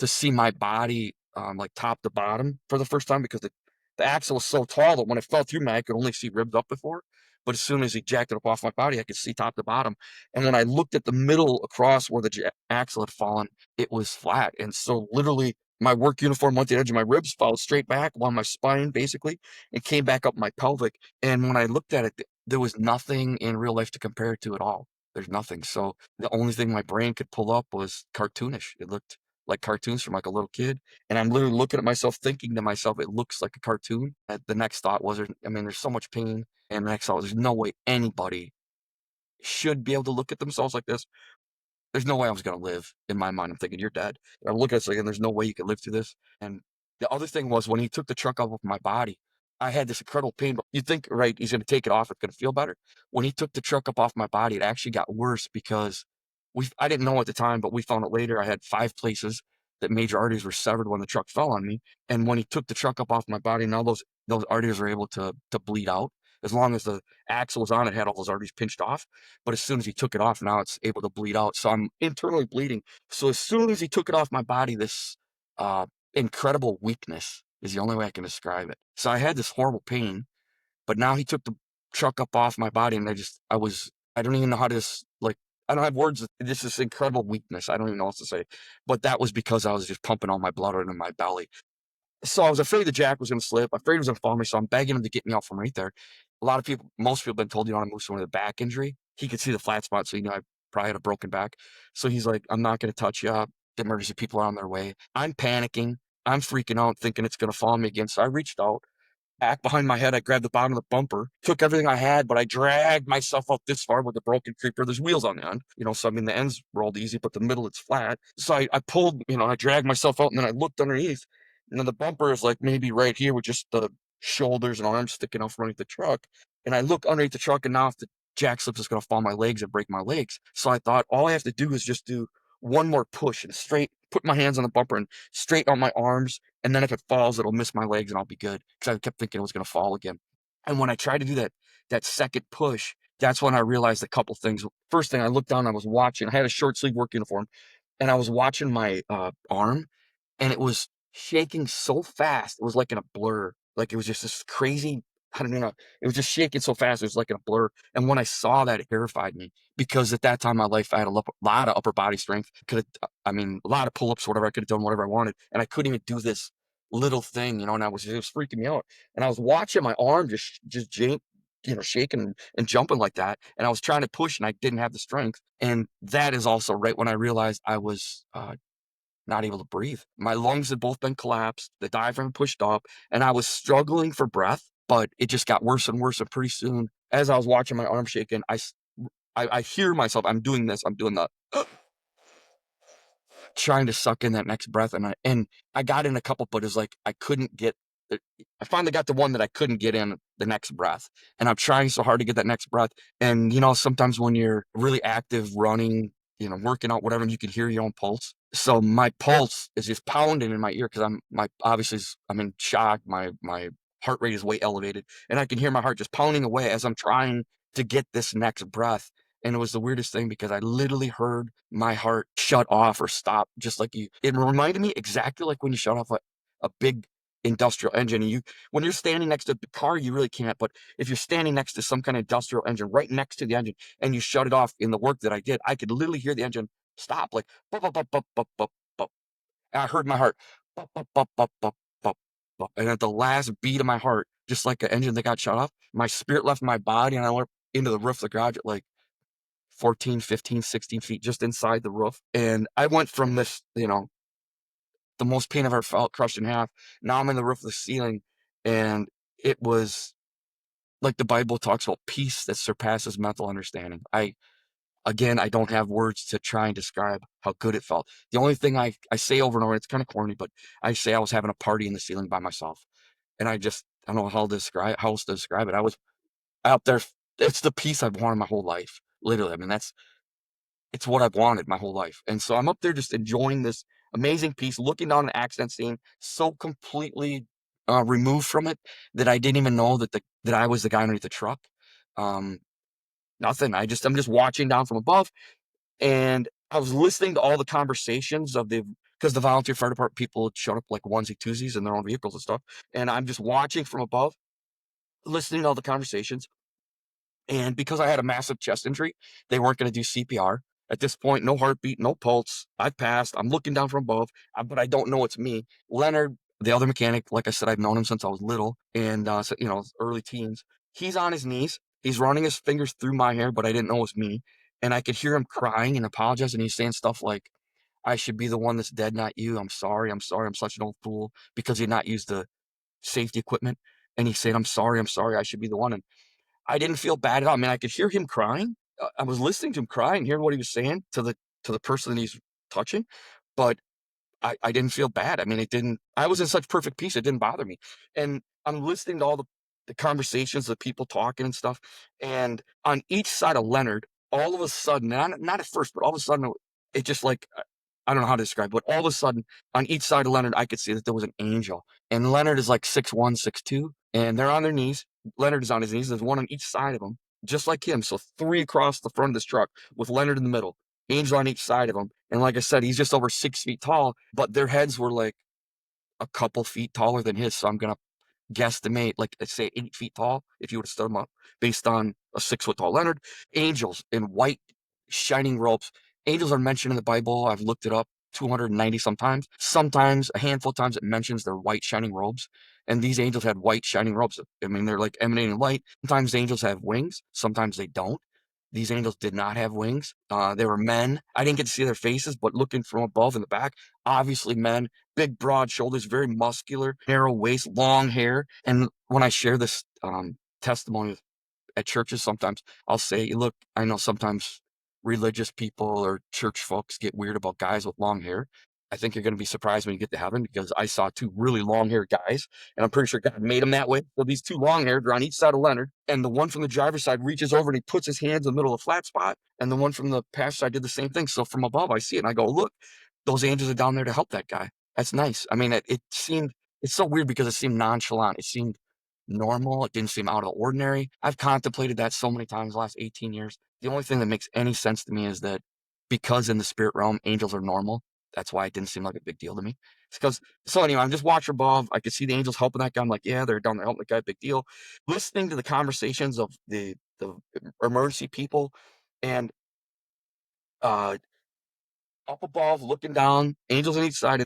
to see my body, like top to bottom for the first time because the axle was so tall that when it fell through me, I could only see ribs up before. But as soon as he jacked it up off my body, I could see top to bottom. And when I looked at the middle across where the axle had fallen, it was flat. And so literally my work uniform went to the edge of my ribs, followed straight back along my spine, basically, and came back up my pelvic. And when I looked at it, there was nothing in real life to compare it to at all. There's nothing. So the only thing my brain could pull up was cartoonish. It looked like cartoons from like a little kid. And I'm literally looking at myself, thinking to myself, it looks like a cartoon. The next thought was, I mean, there's so much pain. And the next thought was, there's no way anybody should be able to look at themselves like this. There's no way I was going to live in my mind. I'm thinking, you're dead. And I'm looking at it and there's no way you could live through this. And the other thing was when he took the truck off of my body, I had this incredible pain. But you think, right, he's going to take it off. It's going to feel better. When he took the truck up off my body, it actually got worse because I didn't know at the time, but we found out later I had 5 places that major arteries were severed when the truck fell on me. And when he took the truck up off my body, now those arteries were able to bleed out. As long as the axle was on, it had all those arteries pinched off. But as soon as he took it off, now it's able to bleed out. So I'm internally bleeding. So as soon as he took it off my body, this uh, incredible weakness is the only way I can describe it. So I had this horrible pain, but now he took the truck up off my body, and I don't even know how to, like, I don't have words. This is incredible weakness. I don't even know what to say. But that was because I was just pumping all my blood into my belly. So I was afraid the jack was going to slip. Afraid he was going to fall on me. So I'm begging him to get me out from right there. Most people have been told you don't want to move someone with a back injury. He could see the flat spot, so I probably had a broken back. So he's like, I'm not going to touch you. The emergency people are on their way. I'm panicking. I'm freaking out, thinking it's going to fall on me again. So I reached out, back behind my head. I grabbed the bottom of the bumper, took everything I had, but I dragged myself up this far with the broken creeper. There's wheels on the end, so I mean, the ends rolled easy, but the middle it's flat. So I pulled, I dragged myself out, and then I looked underneath, and then the bumper is like maybe right here with just the shoulders and arms sticking out from underneath the truck. And I look underneath the truck, and now if the jack slips, it's going to fall on my legs and break my legs. So I thought all I have to do is just do one more push and put my hands on the bumper and straighten out my arms, and then if it falls, it'll miss my legs and I'll be good. Because I kept thinking it was going to fall again. And when I tried to do that second push, that's when I realized a couple things. First thing, I looked down, I was watching. I had a short sleeve work uniform, and I was watching my arm, and it was shaking so fast. It was like in a blur. Like it was just this crazy. I don't know. It was just shaking so fast. It was like in a blur. And when I saw that, it terrified me because at that time in my life, I had a lot of upper body strength. I mean, a lot of pull ups, whatever. I could have done whatever I wanted. And I couldn't even do this little thing, and it was freaking me out. And I was watching my arm just shaking and jumping like that. And I was trying to push and I didn't have the strength. And that is also right when I realized I was not able to breathe. My lungs had both been collapsed, the diaphragm pushed up, and I was struggling for breath, but it just got worse and worse. And pretty soon, as I was watching my arm shaking, I hear myself, I'm doing the trying to suck in that next breath. And I got in a couple, but it's like I couldn't get I finally got the one that I couldn't get in the next breath. And I'm trying so hard to get that next breath. And sometimes when you're really active running, working out, whatever, and you can hear your own pulse. So my pulse is just pounding in my ear because I'm in shock. My heart rate is way elevated, and I can hear my heart just pounding away as I'm trying to get this next breath. And it was the weirdest thing because I literally heard my heart shut off or stop, just like you. It reminded me exactly like when you shut off a big industrial engine. And when you're standing next to the car, you really can't. But if you're standing next to some kind of industrial engine, right next to the engine, and you shut it off in the work that I did, I could literally hear the engine stop, like, bup, bup, bup, bup, bup, bup, bup. And I heard my heart, bup, bup, bup, bup, bup, bup, bup. And at the last beat of my heart, just like an engine that got shut off, my spirit left my body, and I went into the roof of the garage at like 14, 15, 16 feet just inside the roof. And I went from this, the most pain I've ever felt, crushed in half. Now I'm in the roof of the ceiling, and it was like the Bible talks about peace that surpasses mental understanding. I don't have words to try and describe how good it felt. The only thing I say over and over, it's kind of corny, but I say I was having a party in the ceiling by myself. And I don't know how else to describe it. I was out there. It's the peace I've wanted my whole life. Literally. I mean, it's what I've wanted my whole life. And so I'm up there just enjoying this amazing piece, looking down an accident scene, so completely removed from it that I didn't even know that I was the guy underneath the truck. Um, Nothing. I'm just watching down from above, and I was listening to all the conversations of the because the volunteer fire department people showed up like onesie twosies in their own vehicles and stuff. And I'm just watching from above, listening to all the conversations. And because I had a massive chest injury, they weren't going to do CPR. At this point, no heartbeat, no pulse. I passed. I'm looking down from above, but I don't know it's me. Leonard, the other mechanic, like I said, I've known him since I was little and, so, early teens. He's on his knees. He's running his fingers through my hair, but I didn't know it was me. And I could hear him crying and apologizing. He's saying stuff like, I should be the one that's dead, not you. I'm sorry. I'm sorry. I'm such an old fool because he had not used the safety equipment. And he said, I'm sorry. I'm sorry. I should be the one. And I didn't feel bad at all. I mean, I could hear him crying. I was listening to him cry and hearing what he was saying to the person that he's touching, but I didn't feel bad. I mean, it didn't. I was in such perfect peace; it didn't bother me. And I'm listening to all the conversations, the people talking and stuff. And on each side of Leonard, all of a sudden, not at first, but all of a sudden, it just like I don't know how to describe, it, but all of a sudden, on each side of Leonard, I could see that there was an angel. And Leonard is like 6'1", 6'2", and they're on their knees. Leonard is on his knees. There's one on each side of him, just like him. So three across the front of this truck with Leonard in the middle, angel on each side of him. And like I said, he's just over 6 feet tall, but their heads were like a couple feet taller than his. So I'm going to guesstimate, like, let's say 8 feet tall, if you would have stood them up, based on a 6 foot tall Leonard. Angels in white, shining robes. Angels are mentioned in the Bible. I've looked it up 290 sometimes. Sometimes, a handful of times, it mentions their white, shining robes. And these angels had white, shining robes. I mean, they're like emanating light. Sometimes angels have wings, sometimes they don't. These angels did not have wings. They were men. I didn't get to see their faces, but looking from above in the back, obviously men, big, broad shoulders, very muscular, narrow waist, long hair. And when I share this testimony at churches, sometimes I'll say, look, I know sometimes religious people or church folks get weird about guys with long hair. I think you're going to be surprised when you get to heaven because I saw two really long haired guys, and I'm pretty sure God made them that way. So these two long haired are on each side of Leonard, and the one from the driver's side reaches over and he puts his hands in the middle of the flat spot, and the one from the passenger side did the same thing. So from above, I see it, and I go, look, those angels are down there to help that guy. That's nice. I mean, it seemed, it's so weird because it seemed nonchalant. It seemed normal. It didn't seem out of the ordinary. I've contemplated that so many times the last 18 years. The only thing that makes any sense to me is that because in the spirit realm, angels are normal. That's why it didn't seem like a big deal to me. It's because, so anyway, I'm just watching above. I could see the angels helping that guy. I'm like, yeah, they're down there helping the guy. Big deal. Listening to the conversations of the emergency people and uh, up above, looking down, angels on each side.